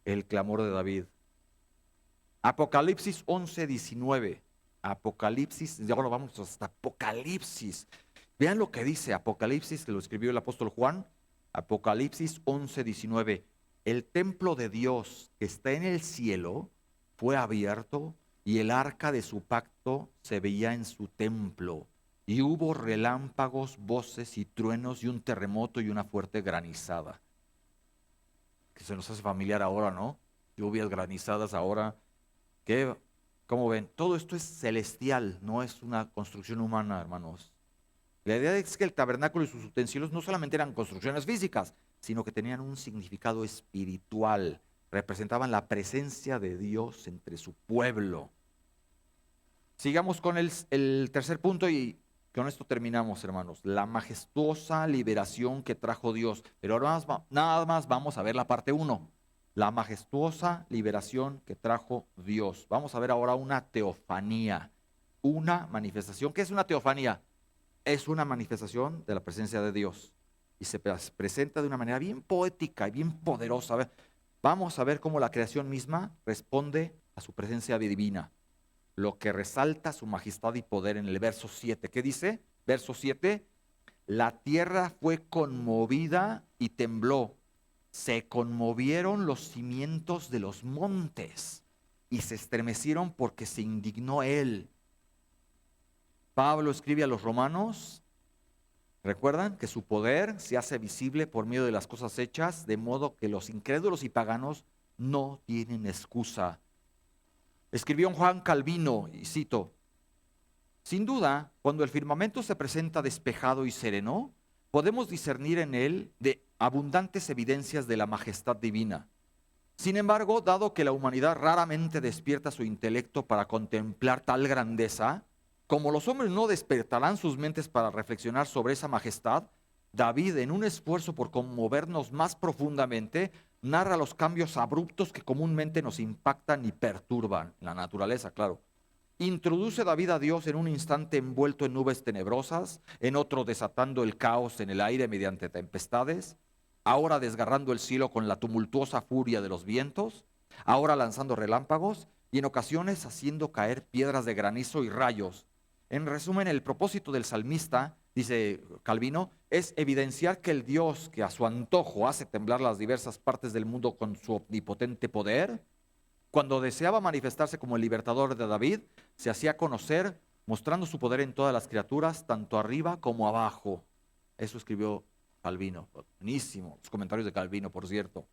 El clamor de David. Apocalipsis 11:19. Apocalipsis, y ahora vamos hasta Apocalipsis. Vean lo que dice Apocalipsis, que lo escribió el apóstol Juan, Apocalipsis 11:19. El templo de Dios que está en el cielo fue abierto y el arca de su pacto se veía en su templo. Y hubo relámpagos, voces y truenos y un terremoto y una fuerte granizada. Que se nos hace familiar ahora, ¿no? Lluvias granizadas ahora. ¿Qué? ¿Cómo ven? Todo esto es celestial, no es una construcción humana, hermanos. La idea es que el tabernáculo y sus utensilios no solamente eran construcciones físicas, sino que tenían un significado espiritual. Representaban la presencia de Dios entre su pueblo. Sigamos con el tercer punto y con esto terminamos, hermanos. La majestuosa liberación que trajo Dios. Pero ahora nada más vamos a ver la parte 1. La majestuosa liberación que trajo Dios. Vamos a ver ahora una teofanía, una manifestación. ¿Qué es una teofanía? Es una manifestación de la presencia de Dios y se presenta de una manera bien poética y bien poderosa. A ver, vamos a ver cómo la creación misma responde a su presencia divina, lo que resalta su majestad y poder en el verso 7. ¿Qué dice? Verso 7, la tierra fue conmovida y tembló, se conmovieron los cimientos de los montes y se estremecieron porque se indignó él. Pablo escribe a los romanos, recuerdan que su poder se hace visible por medio de las cosas hechas, de modo que los incrédulos y paganos no tienen excusa. Escribió Juan Calvino, y cito, sin duda, cuando el firmamento se presenta despejado y sereno, podemos discernir en él de abundantes evidencias de la majestad divina. Sin embargo, dado que la humanidad raramente despierta su intelecto para contemplar tal grandeza, como los hombres no despertarán sus mentes para reflexionar sobre esa majestad, David, en un esfuerzo por conmovernos más profundamente, narra los cambios abruptos que comúnmente nos impactan y perturban, en la naturaleza, claro. Introduce David a Dios en un instante envuelto en nubes tenebrosas, en otro desatando el caos en el aire mediante tempestades, ahora desgarrando el cielo con la tumultuosa furia de los vientos, ahora lanzando relámpagos y en ocasiones haciendo caer piedras de granizo y rayos. En resumen, el propósito del salmista, dice Calvino, es evidenciar que el Dios que a su antojo hace temblar las diversas partes del mundo con su omnipotente poder, cuando deseaba manifestarse como el libertador de David, se hacía conocer mostrando su poder en todas las criaturas, tanto arriba como abajo. Eso escribió Calvino. Buenísimo. Los comentarios de Calvino, por cierto.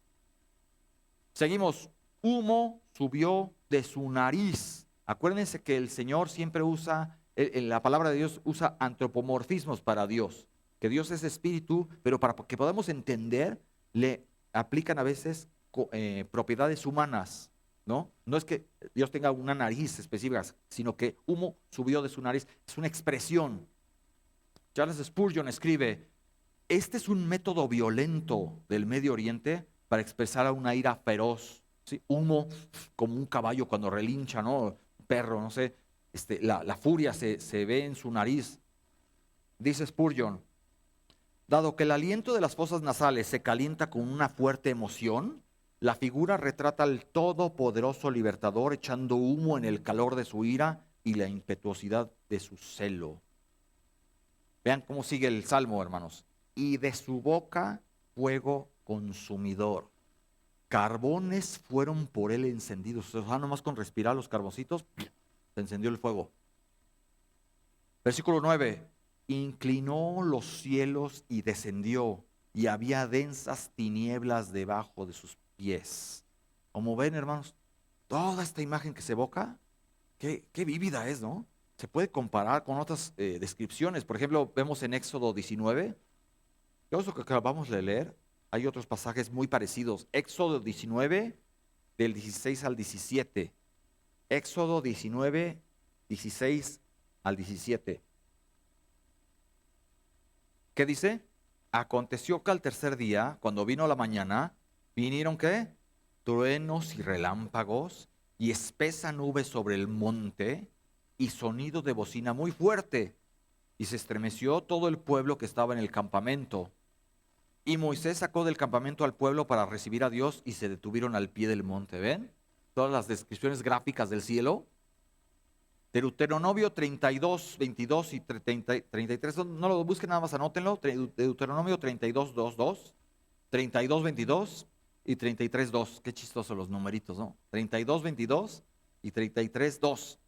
Seguimos. Humo subió de su nariz. Acuérdense que el Señor siempre usa, en la palabra de Dios usa antropomorfismos para Dios. Que Dios es espíritu, pero para que podamos entender, le aplican a veces propiedades humanas. ¿No? No es que Dios tenga una nariz específica, sino que humo subió de su nariz. Es una expresión. Charles Spurgeon escribe, este es un método violento del Medio Oriente para expresar a una ira feroz. ¿Sí? Humo como un caballo cuando relincha, ¿no? Un perro, no sé. La furia se ve en su nariz. Dice Spurgeon, dado que el aliento de las fosas nasales se calienta con una fuerte emoción, la figura retrata al todopoderoso libertador echando humo en el calor de su ira y la impetuosidad de su celo. Vean cómo sigue el salmo, hermanos. Y de su boca fuego consumidor. Carbones fueron por él encendidos. O sea, nomás con respirar los carboncitos, se encendió el fuego. Versículo 9. Inclinó los cielos y descendió, y había densas tinieblas debajo de sus pies. Como ven, hermanos, toda esta imagen que se evoca, qué vívida es, ¿no? Se puede comparar con otras descripciones. Por ejemplo, vemos en Éxodo 19, todo eso que acabamos de leer, hay otros pasajes muy parecidos. Éxodo 19, del 16 al 17. Éxodo 19, 16 al 17. ¿Qué dice? Aconteció que al tercer día, cuando vino la mañana, vinieron ¿qué? Truenos y relámpagos y espesa nube sobre el monte y sonido de bocina muy fuerte. Y se estremeció todo el pueblo que estaba en el campamento. Y Moisés sacó del campamento al pueblo para recibir a Dios y se detuvieron al pie del monte. ¿Ven? Todas las descripciones gráficas del cielo. Deuteronomio 32, 22 y 33, no lo busquen, nada más anótenlo. Deuteronomio 32, 2, 2, 32, 22 y 33, 2. Qué chistosos los numeritos, ¿no? 32, 22 y 33, 2.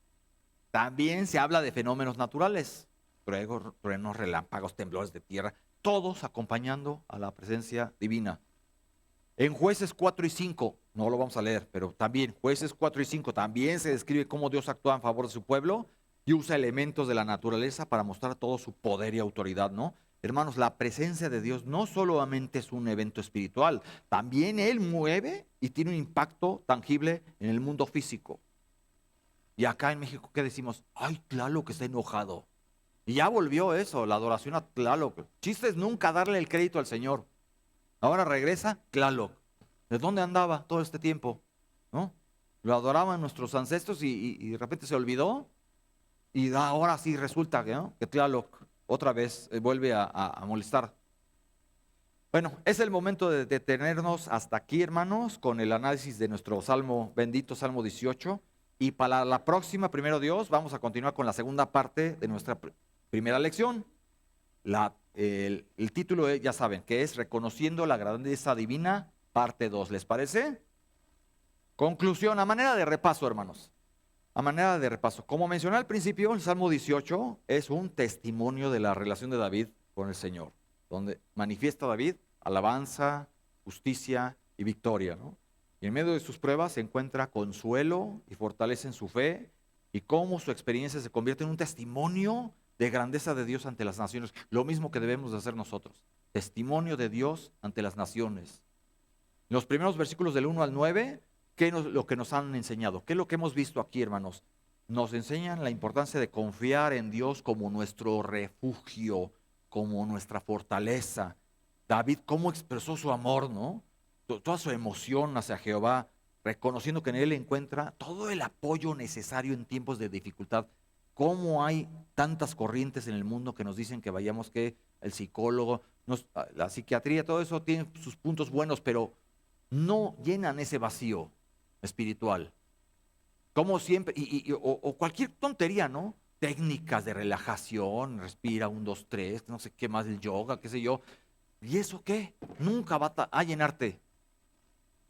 También se habla de fenómenos naturales, truenos, relámpagos, temblores de tierra, todos acompañando a la presencia divina. En Jueces 4 y 5, no lo vamos a leer, pero también Jueces 4 y 5 también se describe cómo Dios actúa en favor de su pueblo y usa elementos de la naturaleza para mostrar todo su poder y autoridad, ¿no? Hermanos, la presencia de Dios no solamente es un evento espiritual, también Él mueve y tiene un impacto tangible en el mundo físico. Y acá en México, ¿qué decimos? Ay, Tlaloc está enojado. Y ya volvió eso, la adoración a Tlaloc. Chiste es nunca darle el crédito al Señor. Ahora regresa Tlaloc. ¿De dónde andaba todo este tiempo? ¿No? Lo adoraban nuestros ancestros y de repente se olvidó. Y ahora sí resulta, ¿no?, que Tlaloc otra vez vuelve a molestar. Bueno, es el momento de detenernos hasta aquí, hermanos, con el análisis de nuestro Salmo bendito, Salmo 18. Y para la próxima, primero Dios, vamos a continuar con la segunda parte de nuestra primera lección. El título, ya saben, que es Reconociendo la grandeza divina, parte 2. ¿Les parece? Conclusión, a manera de repaso, hermanos. A manera de repaso. Como mencioné al principio, el Salmo 18 es un testimonio de la relación de David con el Señor, donde manifiesta David alabanza, justicia y victoria, ¿no? Y en medio de sus pruebas se encuentra consuelo y fortalece en su fe, y cómo su experiencia se convierte en un testimonio de grandeza de Dios ante las naciones. Lo mismo que debemos de hacer nosotros. Testimonio de Dios ante las naciones. En los primeros versículos del 1 al 9, ¿qué es lo que nos han enseñado? ¿Qué es lo que hemos visto aquí, hermanos? Nos enseñan la importancia de confiar en Dios como nuestro refugio, como nuestra fortaleza. David, cómo expresó su amor, ¿no? Toda su emoción hacia Jehová, reconociendo que en Él encuentra todo el apoyo necesario en tiempos de dificultad. Cómo hay tantas corrientes en el mundo que nos dicen que vayamos, que el psicólogo, la psiquiatría, todo eso tiene sus puntos buenos, pero no llenan ese vacío espiritual. Como siempre, o cualquier tontería, ¿no? Técnicas de relajación, respira 1, 2, 3, no sé qué más, el yoga, qué sé yo. ¿Y eso qué? Nunca va a llenarte.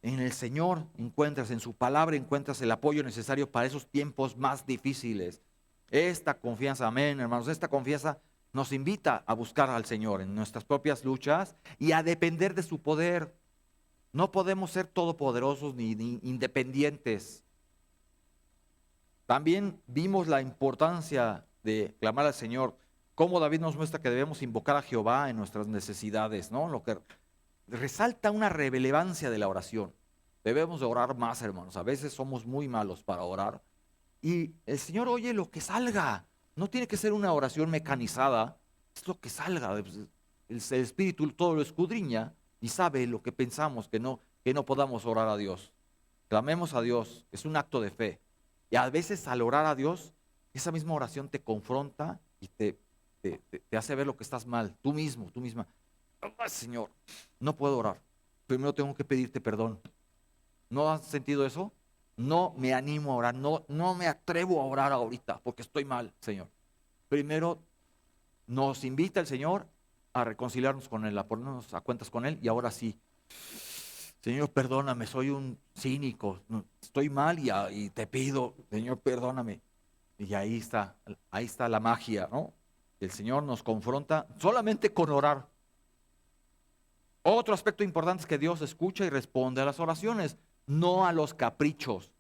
En el Señor encuentras, en su palabra encuentras el apoyo necesario para esos tiempos más difíciles. Esta confianza, amén, hermanos, esta confianza nos invita a buscar al Señor en nuestras propias luchas y a depender de su poder. No podemos ser todopoderosos ni independientes. También vimos la importancia de clamar al Señor, cómo David nos muestra que debemos invocar a Jehová en nuestras necesidades, ¿no? Lo que resalta una relevancia de la oración. Debemos de orar más, hermanos. A veces somos muy malos para orar. Y el Señor oye lo que salga. No tiene que ser una oración mecanizada. Es lo que salga. El Espíritu todo lo escudriña y sabe lo que pensamos, que no podamos orar a Dios. Clamemos a Dios. Es un acto de fe. Y a veces al orar a Dios, esa misma oración te confronta y te hace ver lo que estás mal. Tú mismo, tú misma. Oh, Señor, no puedo orar. Primero tengo que pedirte perdón. ¿No has sentido eso? No me animo a orar, no me atrevo a orar ahorita porque estoy mal, Señor. Primero nos invita el Señor a reconciliarnos con Él, a ponernos a cuentas con Él, y ahora sí, Señor, perdóname, soy un cínico, estoy mal y te pido, Señor, perdóname. Y ahí está la magia, ¿no? El Señor nos confronta solamente con orar. Otro aspecto importante es que Dios escucha y responde a las oraciones, no a los caprichos,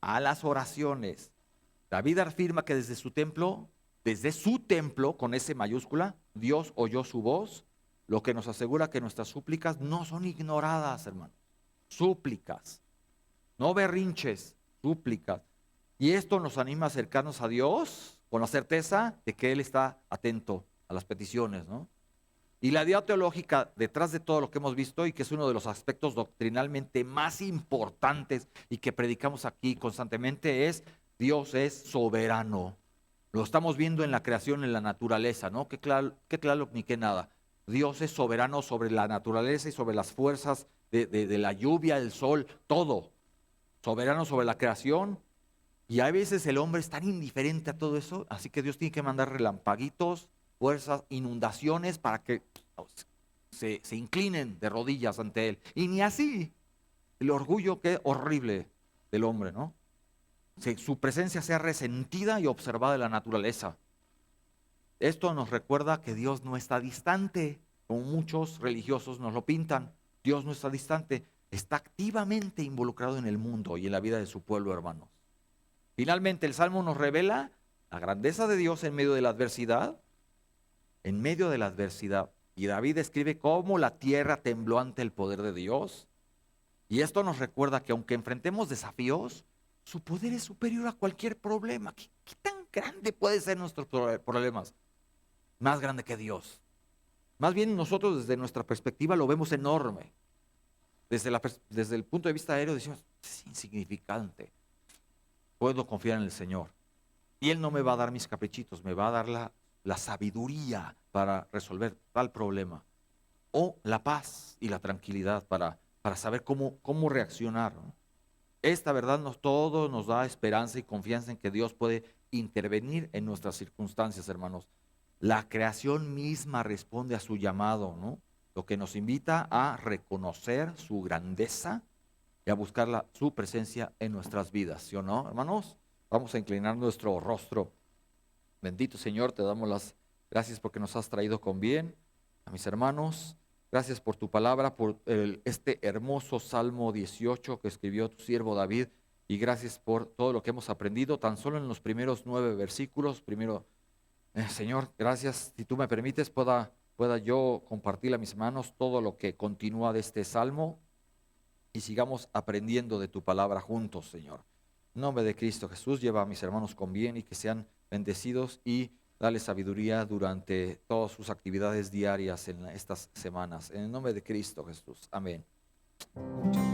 a las oraciones. David afirma que desde su templo, con S mayúscula, Dios oyó su voz, lo que nos asegura que nuestras súplicas no son ignoradas, hermano. Súplicas, no berrinches, súplicas. Y esto nos anima a acercarnos a Dios con la certeza de que Él está atento a las peticiones, ¿no? Y la idea teológica detrás de todo lo que hemos visto, y que es uno de los aspectos doctrinalmente más importantes y que predicamos aquí constantemente, es Dios es soberano. Lo estamos viendo en la creación, en la naturaleza, ¿no? Qué claro ni qué nada. Dios es soberano sobre la naturaleza y sobre las fuerzas de la lluvia, el sol, todo. Soberano sobre la creación Y a veces el hombre es tan indiferente a todo eso, así que Dios tiene que mandar relampaguitos, fuerzas, inundaciones para que se inclinen de rodillas ante Él. Y ni así, el orgullo que horrible del hombre, ¿no? Su presencia sea resentida y observada en la naturaleza. Esto nos recuerda que Dios no está distante, como muchos religiosos nos lo pintan. Dios no está distante, está activamente involucrado en el mundo y en la vida de su pueblo, hermanos. Finalmente, el Salmo nos revela la grandeza de Dios en medio de la adversidad, en medio de la adversidad. Y David escribe cómo la tierra tembló ante el poder de Dios. Y esto nos recuerda que aunque enfrentemos desafíos, su poder es superior a cualquier problema. ¿Qué tan grande puede ser nuestros problemas? Más grande que Dios. Más bien nosotros desde nuestra perspectiva lo vemos enorme. Desde el punto de vista aéreo decimos, es insignificante. Puedo confiar en el Señor. Y Él no me va a dar mis caprichitos, me va a dar la sabiduría para resolver tal problema. O la paz y la tranquilidad para saber cómo reaccionar, ¿no? Esta verdad todo nos da esperanza y confianza en que Dios puede intervenir en nuestras circunstancias, hermanos. La creación misma responde a su llamado, ¿no? Lo que nos invita a reconocer su grandeza y a buscar su presencia en nuestras vidas, ¿sí o no, hermanos? Vamos a inclinar nuestro rostro. Bendito Señor, te damos las gracias porque nos has traído con bien a mis hermanos. Gracias por tu palabra, por este hermoso Salmo 18 que escribió tu siervo David. Y gracias por todo lo que hemos aprendido, tan solo en los primeros 9 versículos. Primero, Señor, gracias. Si tú me permites, pueda yo compartir a mis hermanos todo lo que continúa de este Salmo y sigamos aprendiendo de tu palabra juntos, Señor. En nombre de Cristo Jesús, lleva a mis hermanos con bien y que sean bendecidos y dale sabiduría durante todas sus actividades diarias en estas semanas. En el nombre de Cristo Jesús. Amén. Muchas gracias.